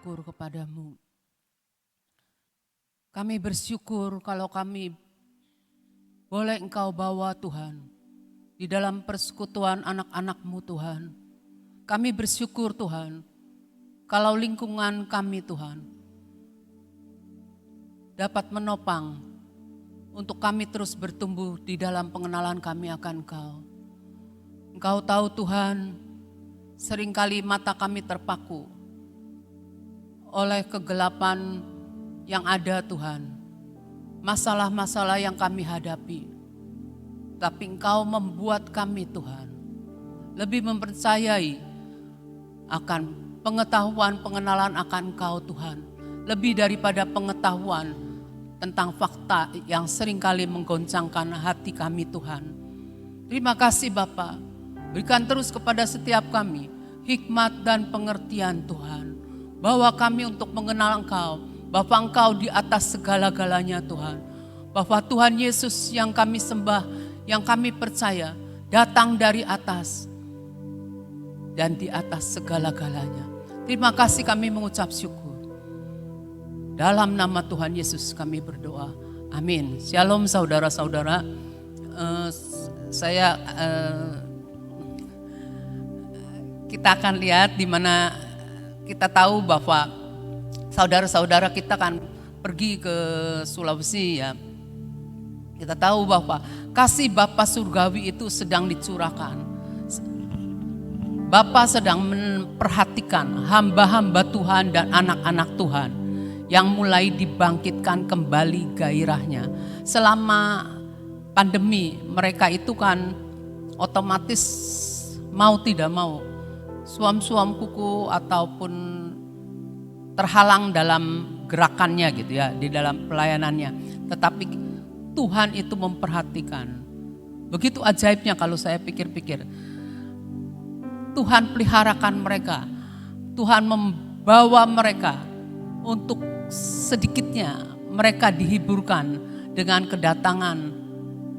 bersyukur kepadamu. Kami bersyukur kalau kami boleh Engkau bawa Tuhan di dalam persekutuan anak-anak-Mu Tuhan. Kami bersyukur Tuhan kalau lingkungan kami Tuhan dapat menopang untuk kami terus bertumbuh di dalam pengenalan kami akan Engkau. Engkau tahu Tuhan, seringkali mata kami terpaku oleh kegelapan yang ada Tuhan. Masalah-masalah yang kami hadapi. Tapi Engkau membuat kami Tuhan lebih mempercayai akan pengetahuan pengenalan akan Engkau Tuhan. Lebih daripada pengetahuan tentang fakta yang seringkali menggoncangkan hati kami Tuhan. Terima kasih Bapa. Berikan terus kepada setiap kami hikmat dan pengertian Tuhan. Bawa kami untuk mengenal Engkau. Bapa Engkau di atas segala-galanya Tuhan. Bahwa Tuhan Yesus yang kami sembah, yang kami percaya datang dari atas dan di atas segala-galanya. Terima kasih kami mengucap syukur. Dalam nama Tuhan Yesus kami berdoa. Amin. Shalom saudara-saudara. Kita akan lihat di mana kita tahu bahwa saudara-saudara kita kan pergi ke Sulawesi ya. Kita tahu bahwa kasih Bapa surgawi itu sedang dicurahkan. Bapa sedang memperhatikan hamba-hamba Tuhan dan anak-anak Tuhan yang mulai dibangkitkan kembali gairahnya. Selama pandemi mereka itu kan otomatis mau tidak mau suam-suam kuku ataupun terhalang dalam gerakannya gitu ya, di dalam pelayanannya. Tetapi Tuhan itu memperhatikan. Begitu ajaibnya kalau saya pikir-pikir. Tuhan peliharakan mereka. Tuhan membawa mereka untuk sedikitnya mereka dihiburkan dengan kedatangan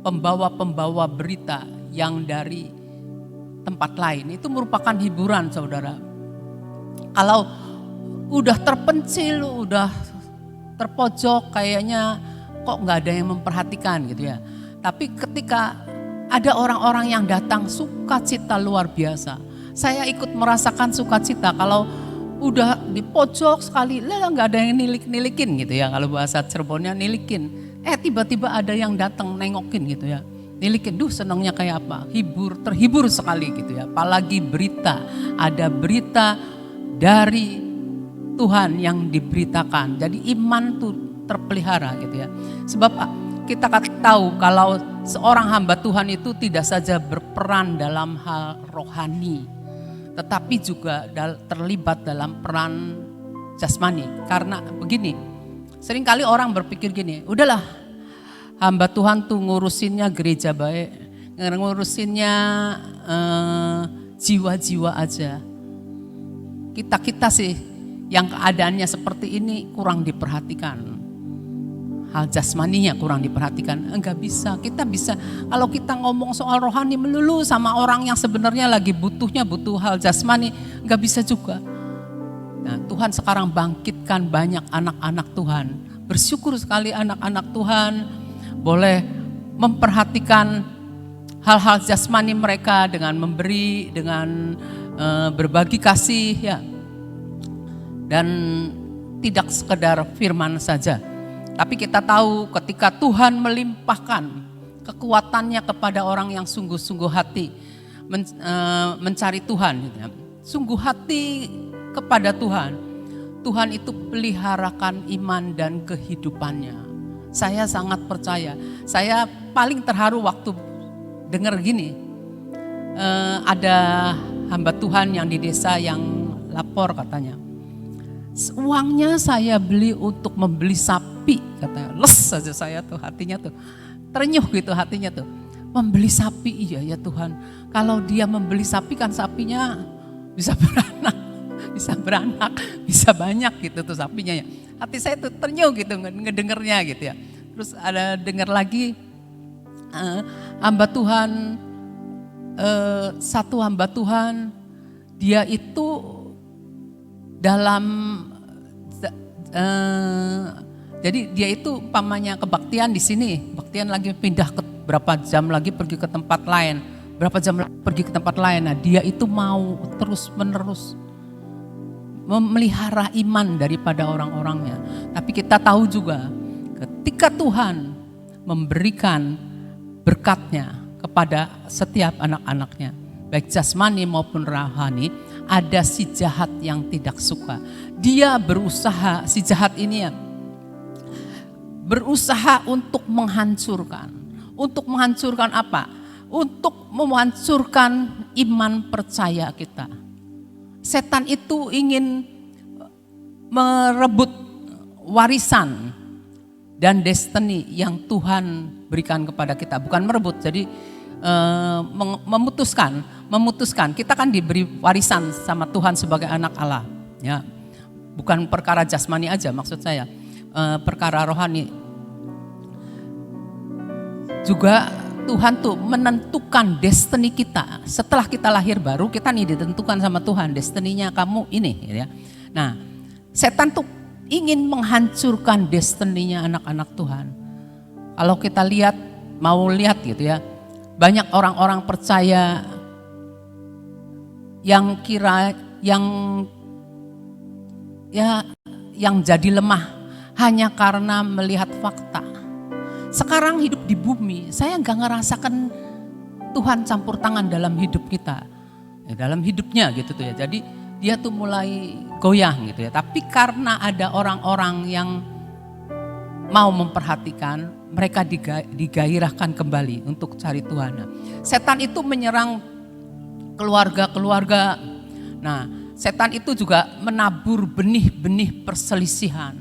pembawa-pembawa berita yang dari tempat lain. Itu merupakan hiburan saudara. Kalau udah terpencil, udah terpojok, kayaknya kok gak ada yang memperhatikan gitu ya. Tapi ketika ada orang-orang yang datang, sukacita luar biasa. Saya ikut merasakan sukacita kalau udah di pojok sekali, gak ada yang nilik-nilikin gitu ya. Kalau bahasa Cirebonnya nilikin. Tiba-tiba ada yang datang nengokin gitu ya. Nilikin, senangnya kayak apa? Terhibur sekali gitu ya. Apalagi berita, ada berita dari Tuhan yang diberitakan. Jadi iman tuh terpelihara gitu ya. Sebab kita tahu kalau seorang hamba Tuhan itu tidak saja berperan dalam hal rohani, tetapi juga terlibat dalam peran jasmani. Karena begini, seringkali orang berpikir gini, udahlah hamba Tuhan tuh ngurusinnya gereja baik, ngurusinnya jiwa-jiwa aja. Kita sih yang keadaannya seperti ini kurang diperhatikan. Hal jasmaninya kurang diperhatikan. Enggak bisa, kita bisa. Kalau kita ngomong soal rohani melulu sama orang yang sebenarnya lagi butuh hal jasmani, enggak bisa juga. Nah, Tuhan sekarang bangkitkan banyak anak-anak Tuhan. Bersyukur sekali anak-anak Tuhan boleh memperhatikan hal-hal jasmani mereka dengan memberi, dengan berbagi kasih ya. Dan tidak sekedar firman saja. Tapi kita tahu ketika Tuhan melimpahkan kekuatannya kepada orang yang sungguh-sungguh hati mencari Tuhan. Gitu ya. Sungguh hati kepada Tuhan. Tuhan itu peliharakan iman dan kehidupannya. Saya sangat percaya. Saya paling terharu waktu dengar gini. Ada hamba Tuhan yang di desa yang lapor katanya. Uangnya saya beli untuk membeli sapi katanya. Les saja saya tuh hatinya tuh. Terenyuh gitu hatinya tuh. Membeli sapi, iya ya Tuhan. Kalau dia membeli sapi kan sapinya bisa beranak, bisa banyak gitu tuh sapinya ya. Hati saya tuh terenyuh gitu ngedengernya gitu ya. Terus ada dengar lagi hamba Tuhan, satu hamba Tuhan, dia itu dalam Jadi dia itu umpamanya kebaktian di sini, baktian lagi pindah ke berapa jam lagi pergi ke tempat lain, berapa jam lagi pergi ke tempat lain. Nah, dia itu mau terus menerus memelihara iman daripada orang-orangnya. Tapi kita tahu juga ketika Tuhan memberikan berkatnya kepada setiap anak-anaknya, baik jasmani maupun rohani, ada si jahat yang tidak suka. Dia berusaha, si jahat ini ya, berusaha untuk menghancurkan. Untuk menghancurkan apa? Untuk menghancurkan iman percaya kita. Setan itu ingin merebut warisan dan destiny yang Tuhan berikan kepada kita. Bukan merebut, jadi memutuskan. Kita kan diberi warisan sama Tuhan sebagai anak Allah. Ya, bukan perkara jasmani aja maksud saya, perkara rohani. Juga Tuhan tuh menentukan destiny kita. Setelah kita lahir baru, kita nih ditentukan sama Tuhan, destiny-nya kamu ini ya. Nah, setan tuh ingin menghancurkan destiny-nya anak-anak Tuhan. Kalau kita lihat, mau lihat gitu ya, banyak orang-orang percaya yang jadi lemah hanya karena melihat fakta. Sekarang hidup di bumi, saya nggak ngerasakan Tuhan campur tangan dalam hidup kita, dalam hidupnya gitu tuh ya. Jadi dia tuh mulai goyang gitu ya. Tapi karena ada orang-orang yang mau memperhatikan, mereka digairahkan kembali untuk cari Tuhan. Nah, setan itu menyerang keluarga-keluarga. Nah, setan itu juga menabur benih-benih perselisihan,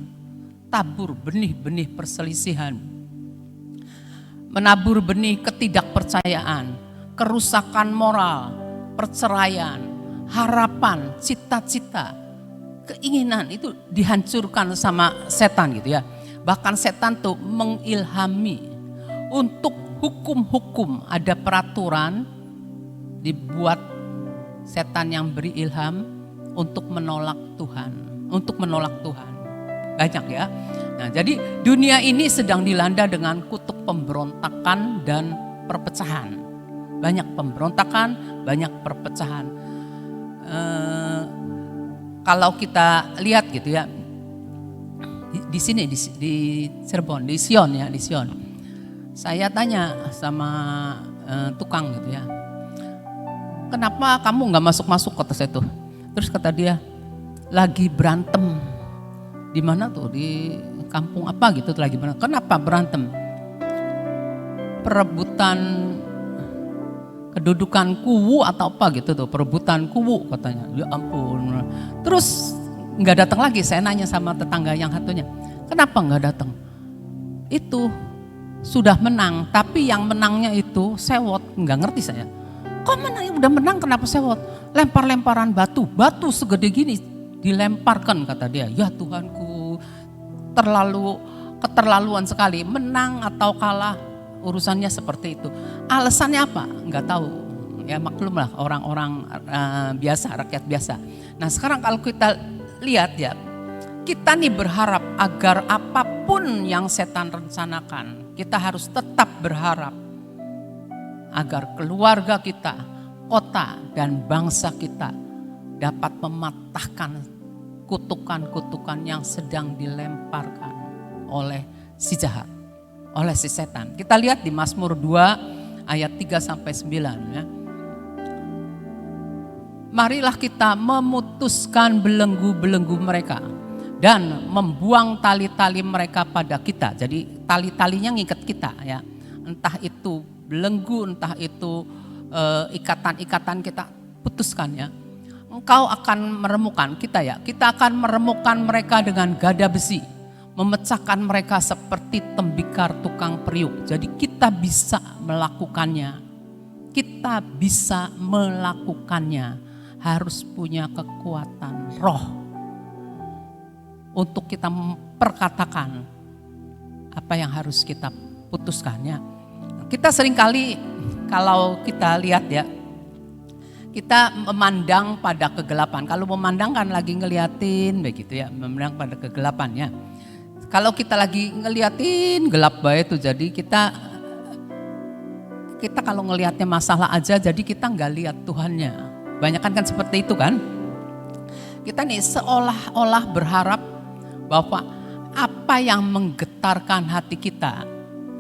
menabur benih ketidakpercayaan, kerusakan moral, perceraian, harapan, cita-cita, keinginan itu dihancurkan sama setan gitu ya. Bahkan setan tuh mengilhami untuk hukum-hukum, ada peraturan dibuat setan yang beri ilham untuk menolak Tuhan, banyak ya. Nah, jadi dunia ini sedang dilanda dengan kutub pemberontakan dan perpecahan. Banyak pemberontakan, banyak perpecahan. Kalau kita lihat gitu ya, di sini di Cirebon, di Sion. Saya tanya sama tukang gitu ya, kenapa kamu nggak masuk kata saya tuh? Terus kata dia, lagi berantem. Di mana tuh? Di kampung apa gitu lagi berantem. Kenapa berantem? Perebutan kedudukan kuwu atau apa gitu tuh, perebutan kuwu katanya. Ya ampun. Terus nggak datang lagi. Saya nanya sama tetangga yang satunya, kenapa nggak datang? Itu sudah menang, tapi yang menangnya itu sewot. Nggak ngerti saya. Kok menang? Udah menang kenapa sewot? Lempar-lemparan batu segede gini dilemparkan kata dia. Ya Tuhanku, keterlaluan sekali. Menang atau kalah urusannya seperti itu. Alasannya apa? Nggak tahu. Ya maklumlah orang-orang biasa, rakyat biasa. Nah sekarang kalau kita lihat ya, kita nih berharap agar apapun yang setan rencanakan, kita harus tetap berharap agar keluarga kita, kota dan bangsa kita dapat mematahkan kutukan-kutukan yang sedang dilemparkan oleh si jahat, oleh si setan. Kita lihat di Mazmur 2 ayat 3-9 ya. Marilah kita memutuskan belenggu-belenggu mereka dan membuang tali-tali mereka pada kita. Jadi tali-talinya ngikat kita ya. Entah itu belenggu, entah itu ikatan-ikatan kita putuskan ya. Engkau akan meremukan kita ya. Kita akan meremukan mereka dengan gada besi. Memecahkan mereka seperti tembikar tukang periuk. Jadi kita bisa melakukannya. Kita bisa melakukannya. Harus punya kekuatan roh. Untuk kita memperkatakan apa yang harus kita putuskannya. Kita seringkali kalau kita lihat ya, kita memandang pada kegelapan. Kalau memandang kan lagi ngeliatin begitu ya, memandang pada kegelapan ya. Kalau kita lagi ngeliatin gelap baik itu, jadi kita kalau ngelihatnya masalah aja, jadi kita nggak lihat Tuhannya. Banyak kan seperti itu kan. Kita nih seolah-olah berharap bahwa apa yang menggetarkan hati kita,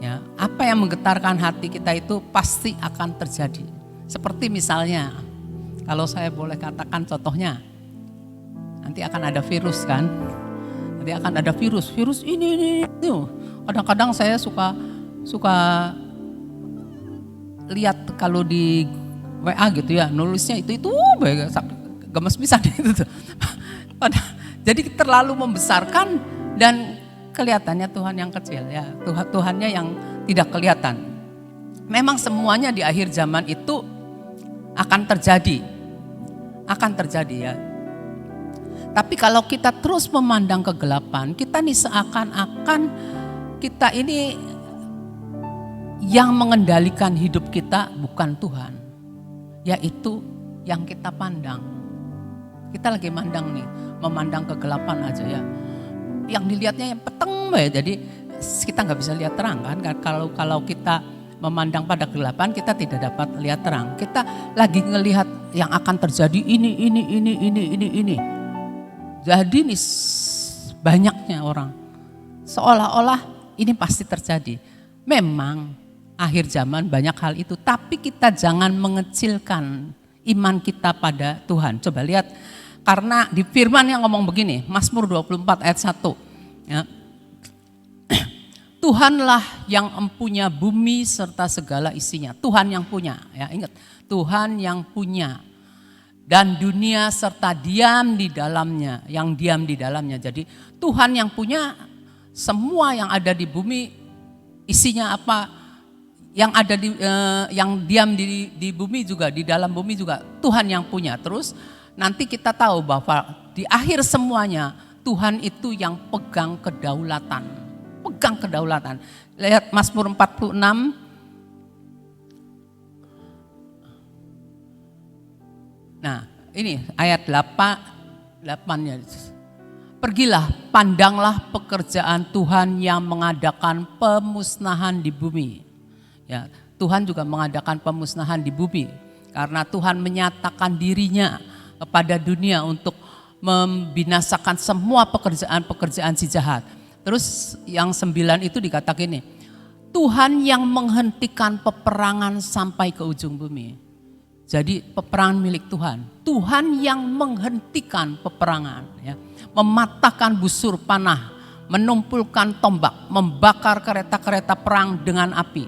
ya, apa yang menggetarkan hati kita itu pasti akan terjadi. Seperti misalnya, kalau saya boleh katakan contohnya, nanti akan ada virus kan, nanti akan ada virus ini itu. Kadang-kadang saya suka lihat kalau di WA gitu ya, nulisnya itu gemes bisa gitu. Jadi terlalu membesarkan dan kelihatannya Tuhan yang kecil ya, Tuhannya yang tidak kelihatan. Memang semuanya di akhir zaman itu akan terjadi ya. Tapi kalau kita terus memandang kegelapan, kita nih seakan-akan kita ini yang mengendalikan hidup kita bukan Tuhan, yaitu yang kita pandang. Kita lagi memandang kegelapan aja ya. Yang dilihatnya yang peteng ya, jadi kita nggak bisa lihat terang kan. Kalau kita memandang pada kegelapan, kita tidak dapat lihat terang. Kita lagi ngelihat yang akan terjadi ini. Jadi nih banyaknya orang seolah-olah ini pasti terjadi. Memang akhir zaman banyak hal itu, tapi kita jangan mengecilkan iman kita pada Tuhan. Coba lihat, karena di firman yang ngomong begini, Mazmur 24 ayat 1. Ya. Tuhanlah yang empunya bumi serta segala isinya. Tuhan yang punya, ya ingat, Tuhan yang punya. Dan dunia serta diam di dalamnya, yang diam di dalamnya. Jadi Tuhan yang punya semua yang ada di bumi, isinya apa, yang ada yang diam di bumi juga, di dalam bumi juga Tuhan yang punya. Terus nanti kita tahu bahwa di akhir semuanya Tuhan itu yang pegang kedaulatan. Lihat Mazmur 46. Nah, ini ayat 8-nya. Pergilah, pandanglah pekerjaan Tuhan yang mengadakan pemusnahan di bumi. Ya, Tuhan juga mengadakan pemusnahan di bumi karena Tuhan menyatakan dirinya kepada dunia untuk membinasakan semua pekerjaan si jahat. Terus yang 9 itu dikatakan ini, Tuhan yang menghentikan peperangan sampai ke ujung bumi. Jadi peperangan milik Tuhan. Tuhan yang menghentikan peperangan, ya, mematahkan busur panah, menumpulkan tombak, membakar kereta-kereta perang dengan api.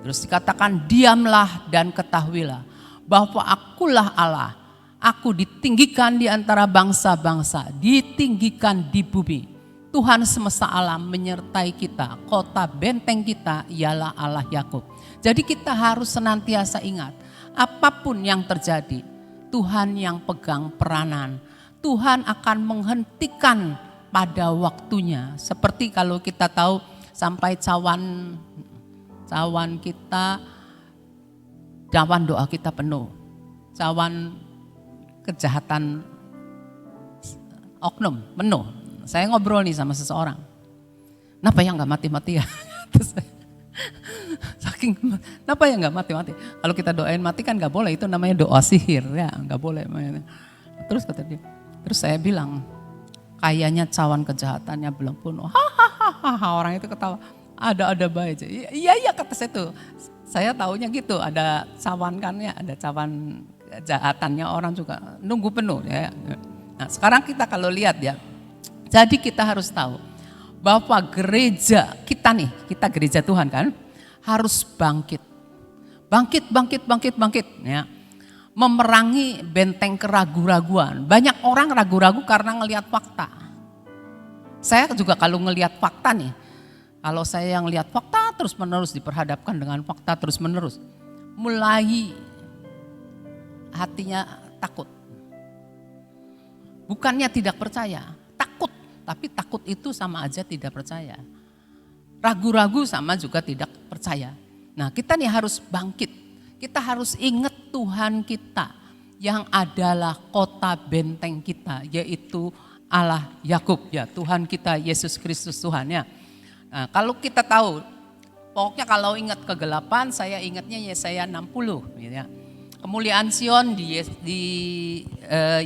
Terus dikatakan, diamlah dan ketahuilah bahwa akulah Allah. Aku ditinggikan di antara bangsa-bangsa, ditinggikan di bumi. Tuhan semesta alam menyertai kita, kota benteng kita ialah Allah Yakub. Jadi kita harus senantiasa ingat, apapun yang terjadi, Tuhan yang pegang peranan. Tuhan akan menghentikan pada waktunya. Seperti kalau kita tahu sampai cawan doa kita penuh. Cawan kejahatan oknum penuh. Saya ngobrol nih sama seseorang. Kenapa ya nggak mati-mati ya? Saking kenapa ya nggak mati-mati? Kalau kita doain mati kan nggak boleh, itu namanya doa sihir ya, nggak boleh. Terus kata dia, terus saya bilang, kayaknya cawan kejahatannya belum penuh. Hahaha, orang itu ketawa. Ada baik aja. Iya kata saya tuh. Saya taunya gitu, ada cawan kan ya, ada cawan kejahatannya orang juga nunggu penuh ya. Nah, sekarang kita kalau lihat ya. Jadi kita harus tahu bahwa gereja kita gereja Tuhan kan harus bangkit ya, memerangi benteng keraguan-raguan. Banyak orang ragu-ragu karena ngelihat fakta. Saya juga kalau ngelihat fakta nih, kalau saya yang lihat fakta terus menerus, diperhadapkan dengan fakta terus menerus, mulai hatinya takut. Bukannya tidak percaya, takut. Tapi takut itu sama aja tidak percaya. Ragu-ragu sama juga tidak percaya. Nah, kita nih harus bangkit. Kita harus ingat Tuhan kita yang adalah kota benteng kita, yaitu Allah Yakub ya, Tuhan kita Yesus Kristus Tuhan ya. Nah, kalau kita tahu, pokoknya kalau ingat kegelapan, saya ingatnya Yesaya 60 ya. Kemuliaan Sion di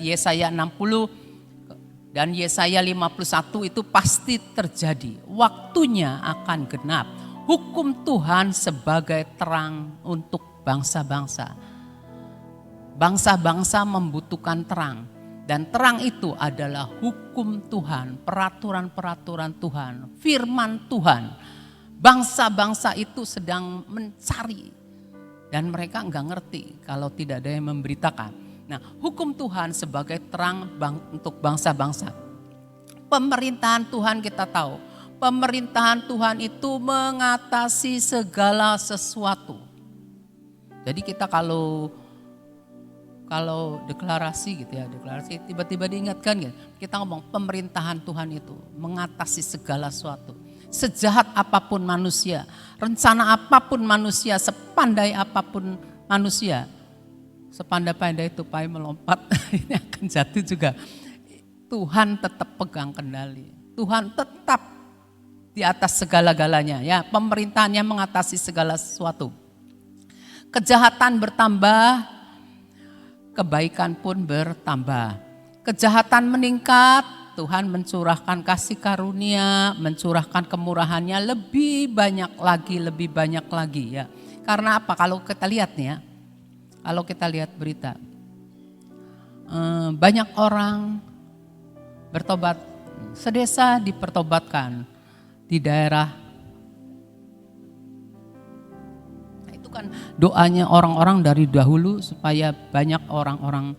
Yesaya 60 dan Yesaya 51 itu pasti terjadi. Waktunya akan genap. Hukum Tuhan sebagai terang untuk bangsa-bangsa. Bangsa-bangsa membutuhkan terang. Dan terang itu adalah hukum Tuhan, peraturan-peraturan Tuhan, firman Tuhan. Bangsa-bangsa itu sedang mencari dan mereka enggak ngerti kalau tidak ada yang memberitakan. Nah, hukum Tuhan sebagai terang untuk bangsa-bangsa. Pemerintahan Tuhan kita tahu, pemerintahan Tuhan itu mengatasi segala sesuatu. Jadi kita kalau deklarasi gitu ya, deklarasi tiba-tiba diingatkan gitu. Kita ngomong pemerintahan Tuhan itu mengatasi segala sesuatu. Sejahat apapun manusia, rencana apapun manusia, sepandai apapun manusia, sepandai-pandai tupai melompat ini akan jatuh juga. Tuhan tetap pegang kendali. Tuhan tetap di atas segala-galanya ya. Pemerintahannya mengatasi segala sesuatu. Kejahatan bertambah, kebaikan pun bertambah. Kejahatan meningkat, Tuhan mencurahkan kasih karunia, mencurahkan kemurahannya lebih banyak lagi ya. Karena apa? Kalau kita lihat nih ya, kalau kita lihat berita, banyak orang bertobat, sedesa dipertobatkan di daerah. Nah, itu kan doanya orang-orang dari dahulu supaya banyak orang-orang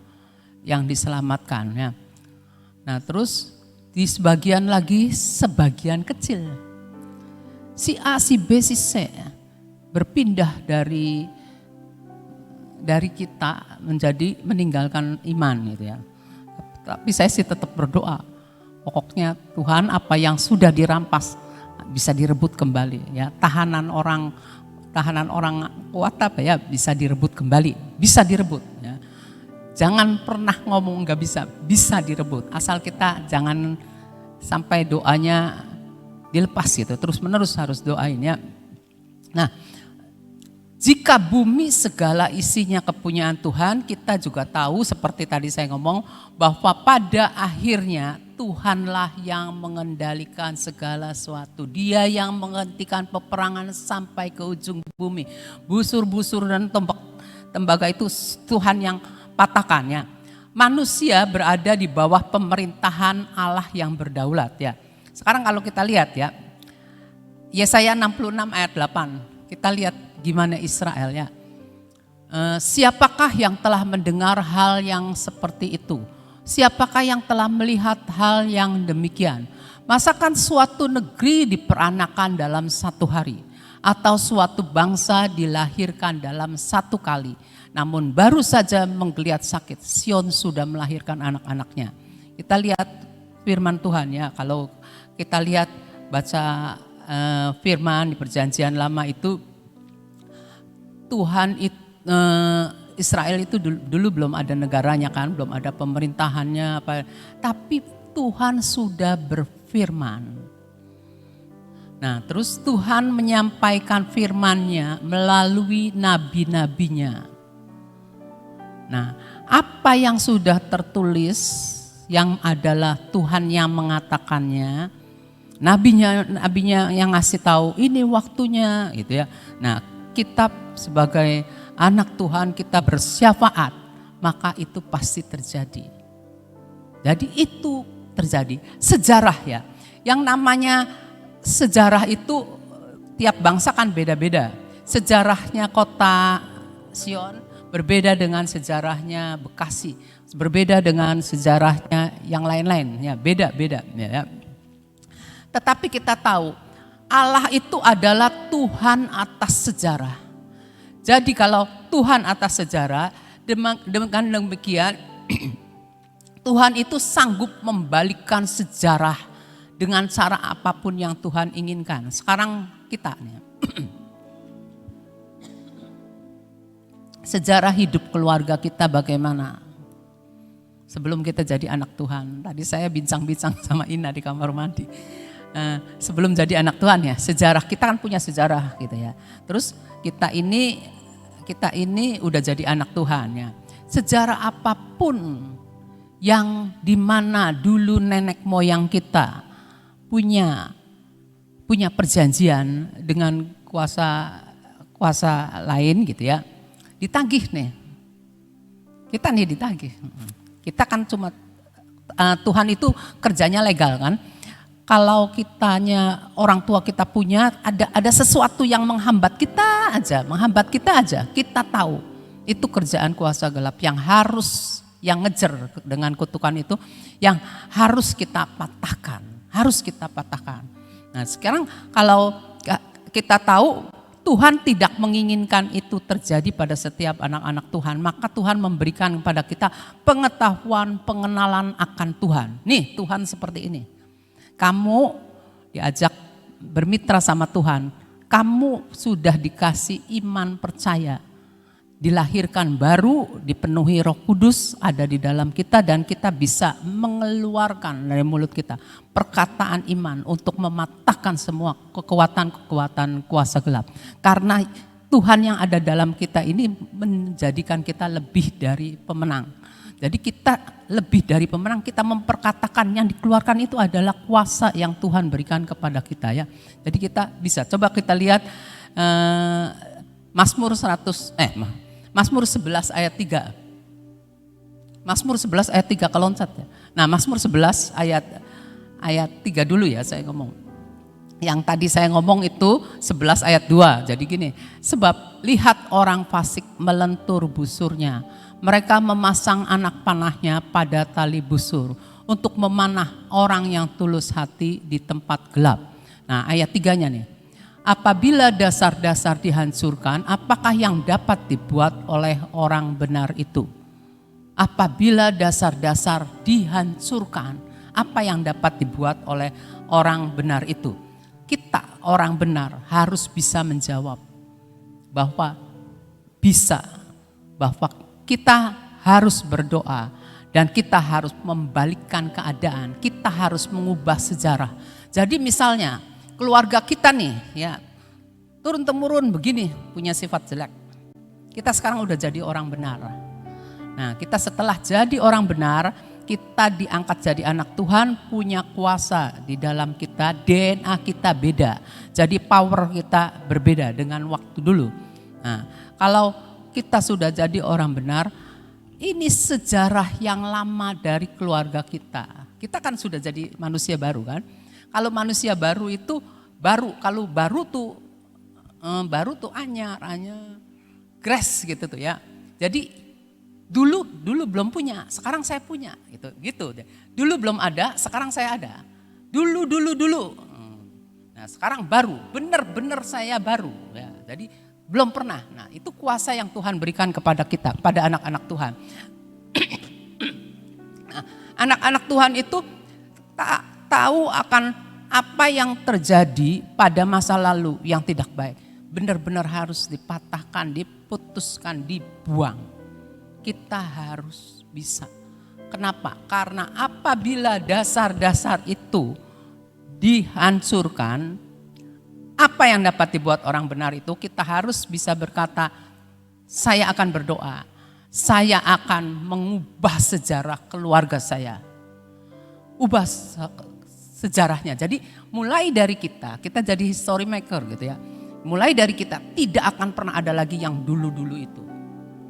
yang diselamatkan ya. Nah terus di sebagian lagi, sebagian kecil. Si A, si B, si C berpindah dari kita menjadi meninggalkan iman gitu ya. Tapi saya sih tetap berdoa. Pokoknya Tuhan apa yang sudah dirampas bisa direbut kembali ya. Tahanan orang kuat apa ya bisa direbut kembali, bisa direbut ya. Jangan pernah ngomong nggak bisa direbut. Asal kita jangan sampai doanya dilepas gitu. Terus menerus harus doain ya. Nah, jika bumi segala isinya kepunyaan Tuhan, kita juga tahu seperti tadi saya ngomong bahwa pada akhirnya Tuhanlah yang mengendalikan segala sesuatu. Dia yang menghentikan peperangan sampai ke ujung bumi. Busur-busur dan tembaga itu Tuhan yang patahkannya. Manusia berada di bawah pemerintahan Allah yang berdaulat ya. Sekarang kalau kita lihat ya, Yesaya 66 ayat 8, kita lihat gimana Israel ya. Siapakah yang telah mendengar hal yang seperti itu? Siapakah yang telah melihat hal yang demikian? Masakan suatu negeri diperanakan dalam satu hari, atau suatu bangsa dilahirkan dalam satu kali? Namun baru saja menggeliat sakit, Sion sudah melahirkan anak-anaknya. Kita lihat firman Tuhan ya, kalau kita lihat baca firman di perjanjian lama itu, Tuhan Israel itu dulu belum ada negaranya kan, belum ada pemerintahannya apa, tapi Tuhan sudah berfirman. Nah terus Tuhan menyampaikan firman-Nya melalui nabi-nabinya. Nah, apa yang sudah tertulis yang adalah Tuhan yang mengatakannya, nabinya yang ngasih tahu ini waktunya gitu ya. Nah, kita sebagai anak Tuhan kita bersyafaat, maka itu pasti terjadi. Jadi itu terjadi. Sejarah ya. Yang namanya sejarah itu tiap bangsa kan beda-beda. Sejarahnya kota Sion berbeda dengan sejarahnya Bekasi, berbeda dengan sejarahnya yang lain-lain, ya beda-beda. Ya. Tetapi kita tahu Allah itu adalah Tuhan atas sejarah. Jadi kalau Tuhan atas sejarah, dengan demikian Tuhan itu sanggup membalikkan sejarah dengan cara apapun yang Tuhan inginkan. Sekarang kita nih. Sejarah hidup keluarga kita bagaimana? Sebelum kita jadi anak Tuhan. Tadi saya bincang-bincang sama Ina di kamar mandi. Sebelum jadi anak Tuhan ya, sejarah kita kan punya sejarah gitu ya. Terus kita ini udah jadi anak Tuhan ya. Sejarah apapun yang dimana dulu nenek moyang kita punya perjanjian dengan kuasa lain gitu ya, ditagih nih. Kita nih ditagih. Kita kan cuma Tuhan itu kerjanya legal kan. Kalau kitanya orang tua kita punya ada sesuatu yang menghambat kita aja, kita tahu itu kerjaan kuasa gelap yang ngejar dengan kutukan itu yang harus kita patahkan. Nah, sekarang kalau kita tahu Tuhan tidak menginginkan itu terjadi pada setiap anak-anak Tuhan, maka Tuhan memberikan kepada kita pengetahuan, pengenalan akan Tuhan. Nih, Tuhan seperti ini. Kamu diajak bermitra sama Tuhan, kamu sudah dikasih iman percaya, dilahirkan baru, dipenuhi Roh Kudus ada di dalam kita dan kita bisa mengeluarkan dari mulut kita perkataan iman untuk mematahkan semua kekuatan kuasa gelap. Karena Tuhan yang ada dalam kita ini menjadikan kita lebih dari pemenang. Jadi kita lebih dari pemenang, kita memperkatakan yang dikeluarkan itu adalah kuasa yang Tuhan berikan kepada kita ya. Jadi kita bisa, coba kita lihat Mazmur 11 ayat 3. Mazmur 11 ayat 3 kalau loncat ya. Nah, Mazmur 11 ayat 3 dulu ya saya ngomong. Yang tadi saya ngomong itu 11 ayat 2. Jadi gini, sebab lihat orang fasik melentur busurnya. Mereka memasang anak panahnya pada tali busur untuk memanah orang yang tulus hati di tempat gelap. Nah, ayat 3-nya nih. Apabila dasar-dasar dihancurkan, apakah yang dapat dibuat oleh orang benar itu? Apabila dasar-dasar dihancurkan, apa yang dapat dibuat oleh orang benar itu? Kita orang benar harus bisa menjawab bahwa kita harus berdoa dan kita harus membalikkan keadaan, kita harus mengubah sejarah. Jadi misalnya keluarga kita nih ya turun-temurun begini punya sifat jelek. Kita sekarang udah jadi orang benar. Nah, kita setelah jadi orang benar, kita diangkat jadi anak Tuhan, punya kuasa di dalam kita, DNA kita beda. Jadi power kita berbeda dengan waktu dulu. Nah, kalau kita sudah jadi orang benar, ini sejarah yang lama dari keluarga kita. Kita kan sudah jadi manusia baru kan. Kalau manusia baru itu kalau baru tuh anyar, grace gitu tuh ya. Jadi dulu belum punya, sekarang saya punya gitu. Dulu belum ada, sekarang saya ada. Dulu. Nah, sekarang baru, benar-benar saya baru ya. Jadi belum pernah. Nah, itu kuasa yang Tuhan berikan kepada kita, pada anak-anak Tuhan. Nah, anak-anak Tuhan itu tahu akan apa yang terjadi pada masa lalu yang tidak baik. Benar-benar harus dipatahkan, diputuskan, dibuang. Kita harus bisa. Kenapa? Karena apabila dasar-dasar itu dihancurkan, apa yang dapat dibuat orang benar itu? Kita harus bisa berkata, saya akan berdoa, saya akan mengubah sejarah keluarga saya. Ubah sejarahnya. Jadi mulai dari kita jadi history maker gitu ya. Mulai dari kita tidak akan pernah ada lagi yang dulu-dulu itu.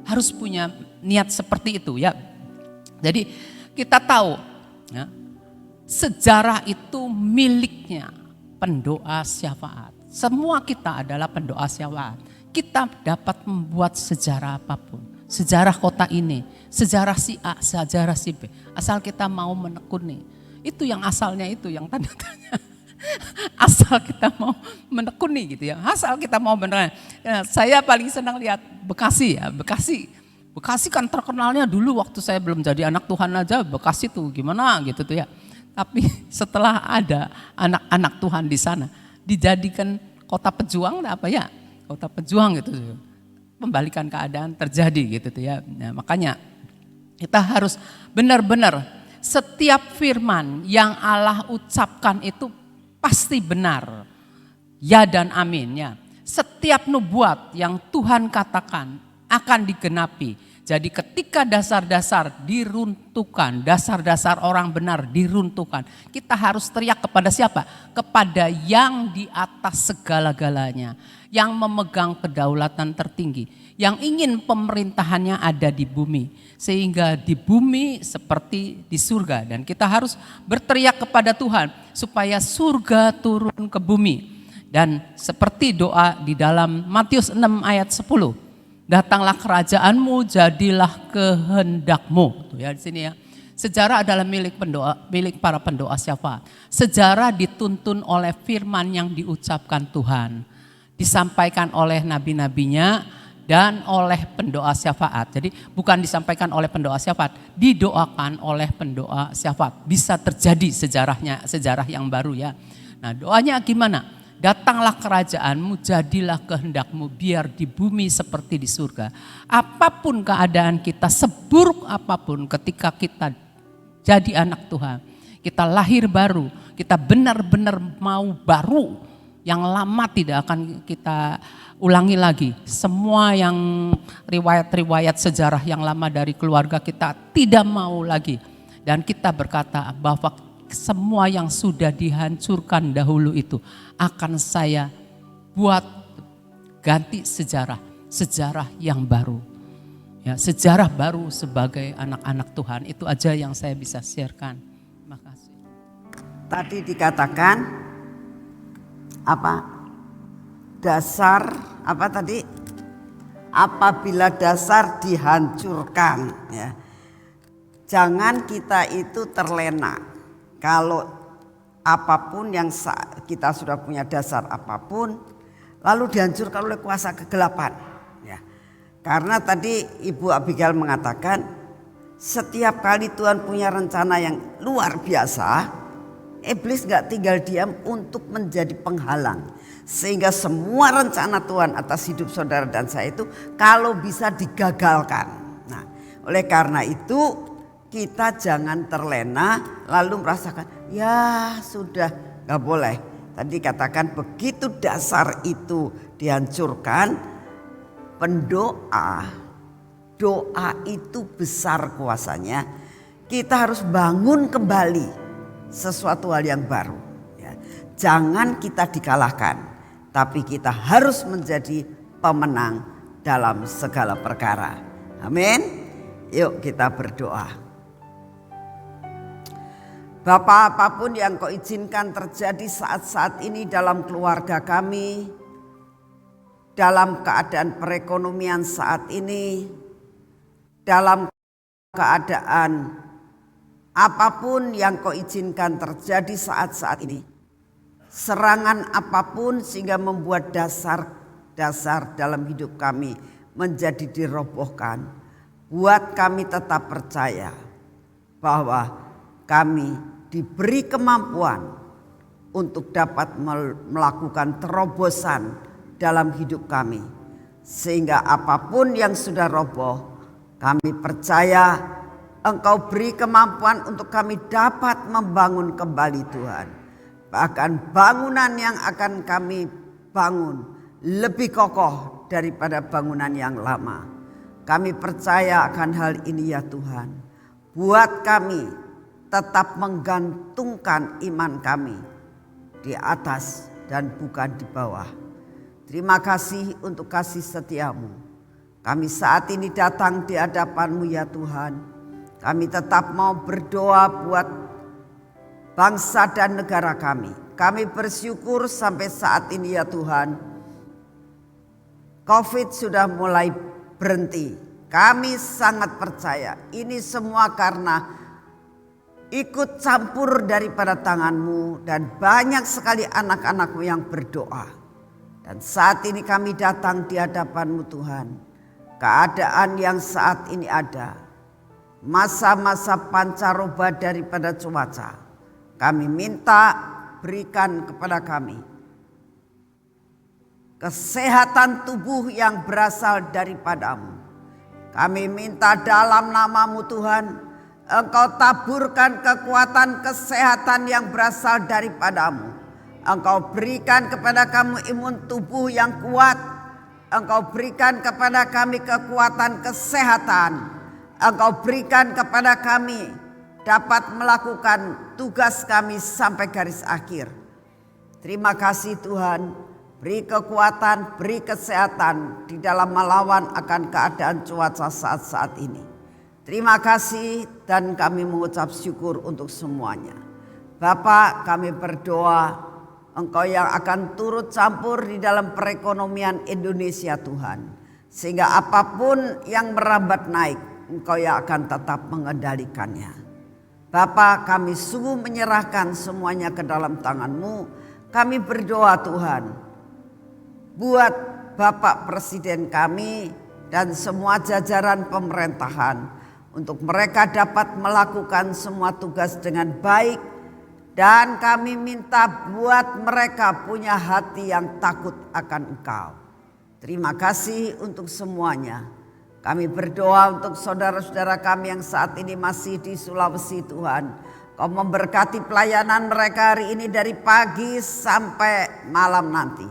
Harus punya niat seperti itu ya. Jadi kita tahu ya, sejarah itu miliknya pendoa syafaat. Semua kita adalah pendoa syafaat. Kita dapat membuat sejarah apapun. Sejarah kota ini, sejarah si A, sejarah si B. Asal kita mau menekuni. Itu yang asalnya itu, yang tanda tanya. Asal kita mau menekuni gitu ya. Asal kita mau beneran. Ya, saya paling senang lihat Bekasi ya. Bekasi kan terkenalnya dulu waktu saya belum jadi anak Tuhan aja. Bekasi tuh gimana gitu tuh ya. Tapi setelah ada anak-anak Tuhan di sana, dijadikan kota pejuang apa ya, kota pejuang gitu, pembalikan keadaan terjadi gitu tuh ya. Nah, makanya Kita harus benar-benar setiap firman yang Allah ucapkan itu pasti benar. Ya dan amin ya. Setiap nubuat yang Tuhan katakan akan digenapi. Jadi ketika dasar-dasar diruntuhkan, dasar-dasar orang benar diruntuhkan, kita harus teriak kepada siapa? Kepada yang di atas segala-galanya, yang memegang kedaulatan tertinggi, yang ingin pemerintahannya ada di bumi, sehingga di bumi seperti di surga. Dan kita harus berteriak kepada Tuhan supaya surga turun ke bumi. Dan seperti doa di dalam Matius 6 ayat 10. Datanglah kerajaanmu, jadilah kehendakmu. Tuh ya di sini ya. Sejarah adalah milik para pendoa syafaat. Sejarah dituntun oleh firman yang diucapkan Tuhan, disampaikan oleh nabi-nabinya dan oleh pendoa syafaat. Jadi bukan disampaikan oleh pendoa syafaat, didoakan oleh pendoa syafaat. Bisa terjadi sejarah yang baru ya. Nah, doanya gimana? Datanglah kerajaanmu, jadilah kehendakmu, biar di bumi seperti di surga. Apapun keadaan kita, seburuk apapun ketika kita jadi anak Tuhan, kita lahir baru, kita benar-benar mau baru, yang lama tidak akan kita ulangi lagi. Semua yang riwayat-riwayat sejarah yang lama dari keluarga kita tidak mau lagi. Dan kita berkata bahwa semua yang sudah dihancurkan dahulu itu akan saya buat ganti sejarah yang baru. Ya, sejarah baru sebagai anak-anak Tuhan. Itu aja yang saya bisa sharekan. Terima kasih. Tadi dikatakan apa? Dasar apa tadi? Apabila dasar dihancurkan, ya. Jangan kita itu terlena. Kalau apapun yang kita sudah punya dasar apapun, lalu dihancurkan oleh kuasa kegelapan. Ya. Karena tadi Ibu Abigail mengatakan, setiap kali Tuhan punya rencana yang luar biasa, iblis gak tinggal diam untuk menjadi penghalang. Sehingga semua rencana Tuhan atas hidup saudara dan saya itu kalau bisa digagalkan. Nah, oleh karena itu kita jangan terlena lalu merasakan ya sudah, gak boleh. Tadi katakan begitu dasar itu dihancurkan, doa itu besar kuasanya. Kita harus bangun kembali sesuatu hal yang baru. Ya. Jangan kita dikalahkan, tapi kita harus menjadi pemenang dalam segala perkara. Amin. Yuk kita berdoa. Bapa, apapun yang Kau izinkan terjadi saat-saat ini dalam keluarga kami, dalam keadaan perekonomian saat ini, dalam keadaan apapun yang Kau izinkan terjadi saat-saat ini, serangan apapun sehingga membuat dasar dalam hidup kami menjadi dirobohkan, buat kami tetap percaya bahwa kami diberi kemampuan untuk dapat melakukan terobosan dalam hidup kami. Sehingga apapun yang sudah roboh, kami percaya Engkau beri kemampuan untuk kami dapat membangun kembali Tuhan. Bahkan bangunan yang akan kami bangun lebih kokoh daripada bangunan yang lama. Kami percaya akan hal ini ya Tuhan. Buat kami tetap menggantungkan iman kami di atas dan bukan di bawah. Terima kasih untuk kasih setiamu. Kami saat ini datang di hadapan-Mu ya Tuhan. Kami tetap mau berdoa buat bangsa dan negara kami. Kami bersyukur sampai saat ini ya Tuhan, COVID sudah mulai berhenti. Kami sangat percaya ini semua karena ikut campur daripada tangan-Mu dan banyak sekali anak-anak-Mu yang berdoa. Dan saat ini kami datang di hadapan-Mu Tuhan. Keadaan yang saat ini ada, masa-masa pancaroba daripada cuaca, kami minta berikan kepada kami kesehatan tubuh yang berasal daripada-Mu. Kami minta dalam nama-Mu Tuhan, Engkau taburkan kekuatan kesehatan yang berasal daripada-Mu. Engkau berikan kepada kami imun tubuh yang kuat. Engkau berikan kepada kami kekuatan kesehatan. Engkau berikan kepada kami dapat melakukan tugas kami sampai garis akhir. Terima kasih Tuhan, beri kekuatan, beri kesehatan di dalam melawan akan keadaan cuaca saat-saat ini. Terima kasih dan kami mengucap syukur untuk semuanya. Bapa, kami berdoa Engkau yang akan turut campur di dalam perekonomian Indonesia Tuhan. Sehingga apapun yang merambat naik, Engkau yang akan tetap mengendalikannya. Bapa, kami sungguh menyerahkan semuanya ke dalam tangan-Mu. Kami berdoa Tuhan, buat Bapak Presiden kami dan semua jajaran pemerintahan, untuk mereka dapat melakukan semua tugas dengan baik. Dan kami minta buat mereka punya hati yang takut akan Engkau. Terima kasih untuk semuanya. Kami berdoa untuk saudara-saudara kami yang saat ini masih di Sulawesi Tuhan. Kau memberkati pelayanan mereka hari ini dari pagi sampai malam nanti.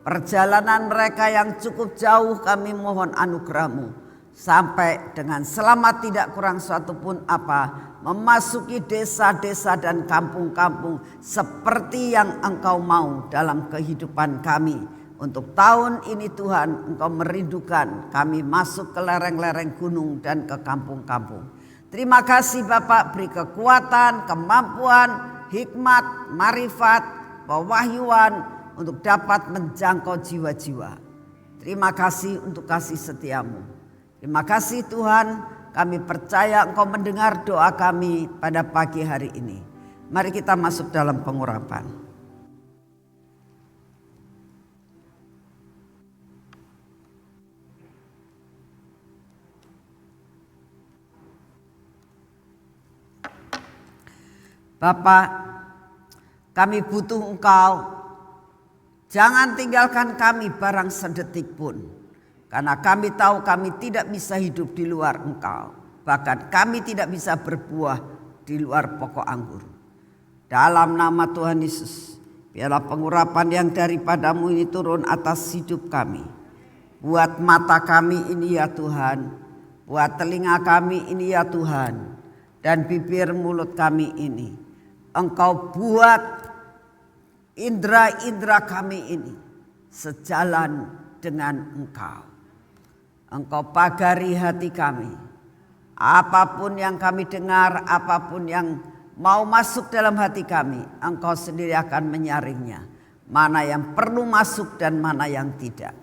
Perjalanan mereka yang cukup jauh kami mohon anugerah-Mu. Sampai dengan selamat tidak kurang suatu pun apa. Memasuki desa-desa dan kampung-kampung seperti yang Engkau mau dalam kehidupan kami. Untuk tahun ini Tuhan, Engkau merindukan kami masuk ke lereng-lereng gunung dan ke kampung-kampung. Terima kasih Bapak, beri kekuatan, kemampuan, hikmat, marifat, pewahyuan untuk dapat menjangkau jiwa-jiwa. Terima kasih untuk kasih setia-Mu. Terima kasih Tuhan, kami percaya Engkau mendengar doa kami pada pagi hari ini. Mari kita masuk dalam pengurapan. Bapak, kami butuh Engkau. Jangan tinggalkan kami barang sedetik pun. Karena kami tahu kami tidak bisa hidup di luar Engkau. Bahkan kami tidak bisa berbuah di luar pokok anggur. Dalam nama Tuhan Yesus, biarlah pengurapan yang daripada-Mu ini turun atas hidup kami. Buat mata kami ini ya Tuhan. Buat telinga kami ini ya Tuhan. Dan bibir mulut kami ini. Engkau buat indera-indera kami ini sejalan dengan Engkau. Engkau pagari hati kami. Apapun yang kami dengar, apapun yang mau masuk dalam hati kami, Engkau sendiri akan menyaringnya. Mana yang perlu masuk dan mana yang tidak.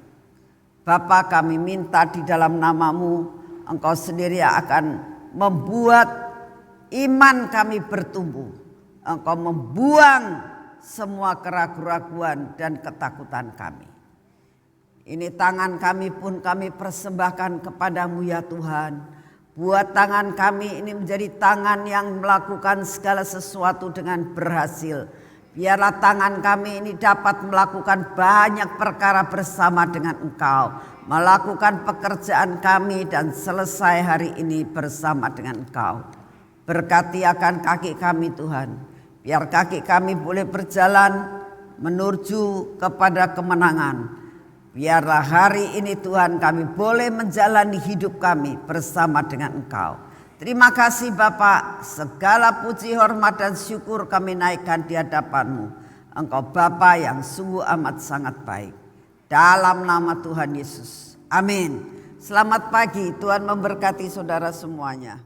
Bapa, kami minta di dalam nama-Mu, Engkau sendiri akan membuat iman kami bertumbuh. Engkau membuang semua keraguan-keraguan dan ketakutan kami. Ini tangan kami pun kami persembahkan kepada-Mu ya Tuhan. Buat tangan kami ini menjadi tangan yang melakukan segala sesuatu dengan berhasil. Biarlah tangan kami ini dapat melakukan banyak perkara bersama dengan Engkau. Melakukan pekerjaan kami dan selesai hari ini bersama dengan Engkau. Berkati akan kaki kami Tuhan. Biar kaki kami boleh berjalan menuju kepada kemenangan. Biarlah hari ini Tuhan kami boleh menjalani hidup kami bersama dengan Engkau. Terima kasih Bapak, segala puji, hormat dan syukur kami naikkan di hadapan-Mu. Engkau Bapa yang sungguh amat sangat baik. Dalam nama Tuhan Yesus. Amin. Selamat pagi, Tuhan memberkati saudara semuanya.